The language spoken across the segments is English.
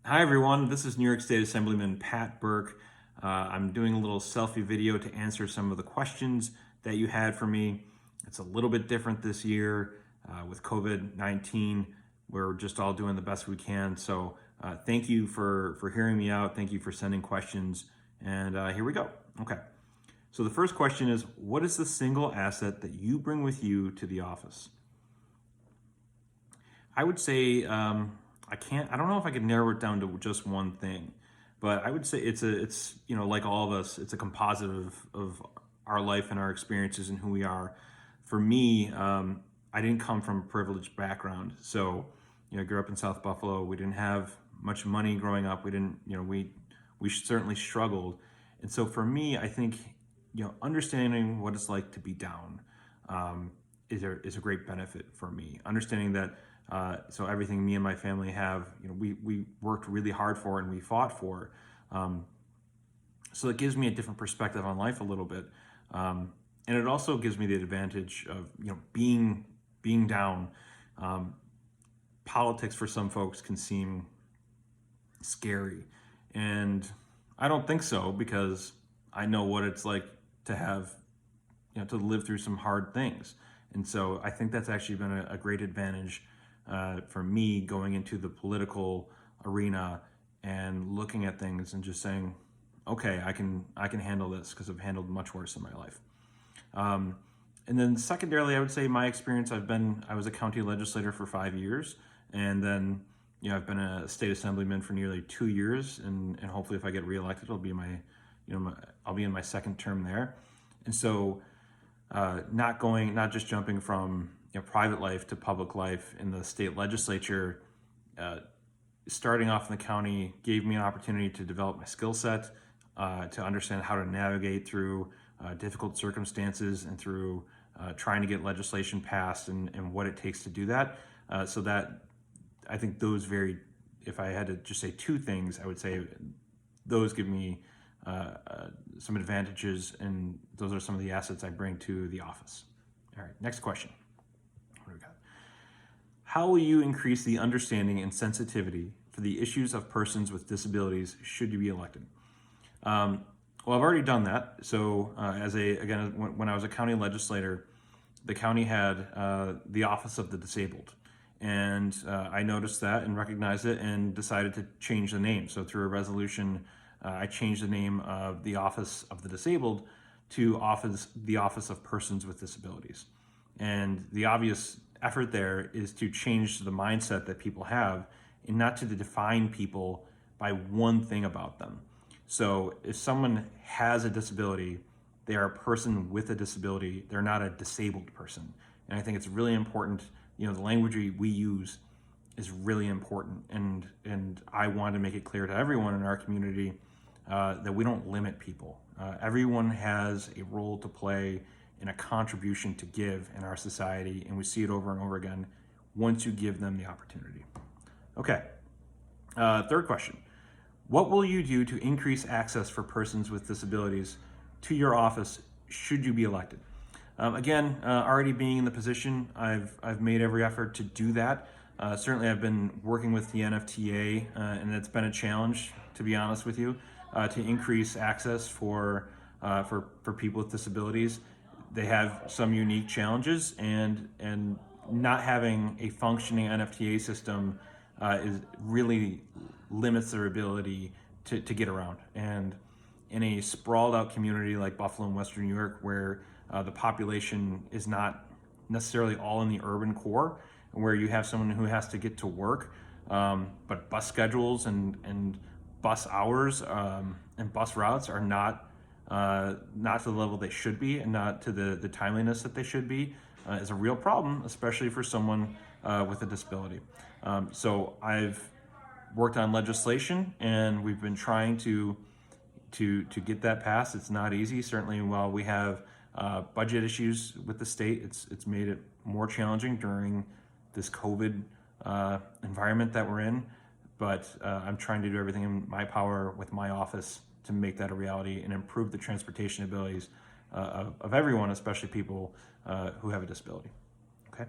Hi everyone, this is New York State Assemblyman Pat Burke. I'm doing a little selfie video to answer some of the questions that you had for me. It's a little bit different this year with COVID-19. We're just all doing the best we can. So thank you for hearing me out. Thank you for sending questions. And here we go. Okay. So the first question is, what is the single asset that you bring with you to the office? I would say I don't know if I could narrow it down to just one thing, but I would say it's like all of us, it's a composite of our life and our experiences and who we are. For me, I didn't come from a privileged background, so I grew up in South Buffalo. We didn't have much money growing up. We didn't, we certainly struggled, and so for me, I think understanding what it's like to be down is a great benefit for me. Understanding that, so everything me and my family have, we worked really hard for and we fought for. So it gives me a different perspective on life a little bit, and it also gives me the advantage of being down. Politics for some folks can seem scary, and I don't think so, because I know what it's like to have to live through some hard things. And so I think that's actually been a great advantage for me going into the political arena and looking at things and just saying, okay, I can handle this, because I've handled much worse in my life. And then secondarily, I would say my experience, I was a county legislator for 5 years, and then I've been a state assemblyman for nearly 2 years, and hopefully if I get reelected, I'll be I'll be in my second term there. And so not just jumping from private life to public life in the state legislature, starting off in the county gave me an opportunity to develop my skill set, to understand how to navigate through difficult circumstances and through trying to get legislation passed and what it takes to do that. So that I think if I had to just say two things, I would say those give me some advantages, and those are some of the assets I bring to the office. All right, next question. What do we got? How will you increase the understanding and sensitivity for the issues of persons with disabilities should you be elected? Well, I've already done that. So when I was a county legislator, the county had the Office of the Disabled. And I noticed that and recognized it and decided to change the name. So through a resolution, I changed the name of the Office of the Disabled to the Office of Persons with Disabilities. And the obvious effort there is to change the mindset that people have, and not to define people by one thing about them. So if someone has a disability, they are a person with a disability. They're not a disabled person. And I think it's really important, the language we use is really important. And I want to make it clear to everyone in our community that we don't limit people. Everyone has a role to play and a contribution to give in our society, and we see it over and over again once you give them the opportunity. Okay, third question. What will you do to increase access for persons with disabilities to your office should you be elected? Already being in the position, I've made every effort to do that. Certainly I've been working with the NFTA, and it's been a challenge, to be honest with you, to increase access for people with disabilities. They have some unique challenges, and not having a functioning NFTA system really limits their ability to get around. And in a sprawled out community like Buffalo and Western New York, where the population is not necessarily all in the urban core, where you have someone who has to get to work, but bus schedules and bus hours and bus routes are not to the level they should be, and not to the timeliness that they should be, is a real problem, especially for someone with a disability. So I've worked on legislation, and we've been trying to get that passed. It's not easy. Certainly, while we have budget issues with the state, it's made it more challenging during this COVID environment that we're in. But I'm trying to do everything in my power with my office to make that a reality and improve the transportation abilities of everyone, especially people who have a disability. Okay,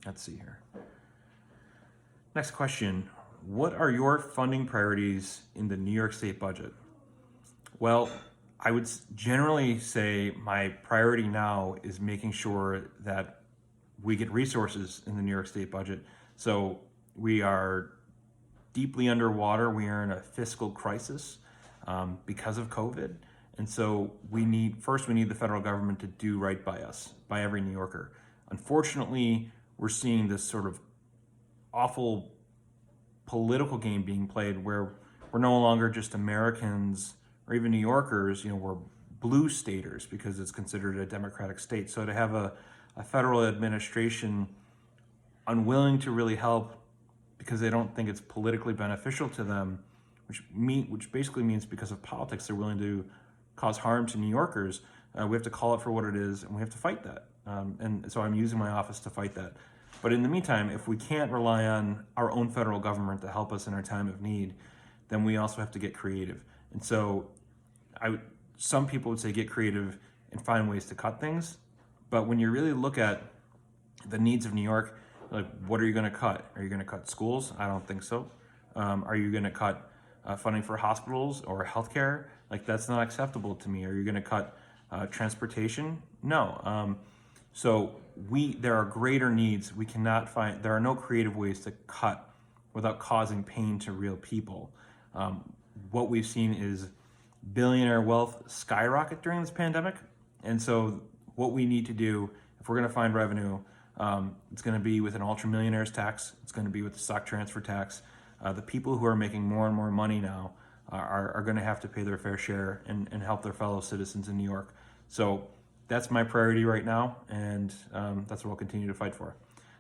let's see here. Next question. what are your funding priorities in the New York State budget? Well, I would generally say my priority now is making sure that we get resources in the New York State budget. So we are deeply underwater. We are in a fiscal crisis because of COVID. And so we need the federal government to do right by us, by every New Yorker. Unfortunately, we're seeing this sort of awful political game being played where we're no longer just Americans or even New Yorkers, we're blue staters because it's considered a democratic state. So to have a federal administration unwilling to really help because they don't think it's politically beneficial to them, which basically means because of politics, they're willing to cause harm to New Yorkers. We have to call it for what it is, and we have to fight that. And so I'm using my office to fight that. But in the meantime, if we can't rely on our own federal government to help us in our time of need, then we also have to get creative. And so some people would say get creative and find ways to cut things. But when you really look at the needs of New York, like, what are you going to cut? Are you going to cut schools? I don't think so. Are you going to cut funding for hospitals or healthcare? Like, that's not acceptable to me. Are you going to cut transportation? No. So there are greater needs. There are no creative ways to cut without causing pain to real people. What we've seen is billionaire wealth skyrocket during this pandemic. And so what we need to do, if we're going to find revenue, it's going to be with an ultra-millionaires tax. It's going to be with the stock transfer tax. The people who are making more and more money now are going to have to pay their fair share and help their fellow citizens in New York. So that's my priority right now, and that's what I'll continue to fight for.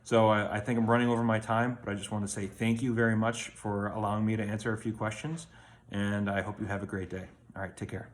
So I think I'm running over my time, but I just want to say thank you very much for allowing me to answer a few questions, and I hope you have a great day. All right, take care.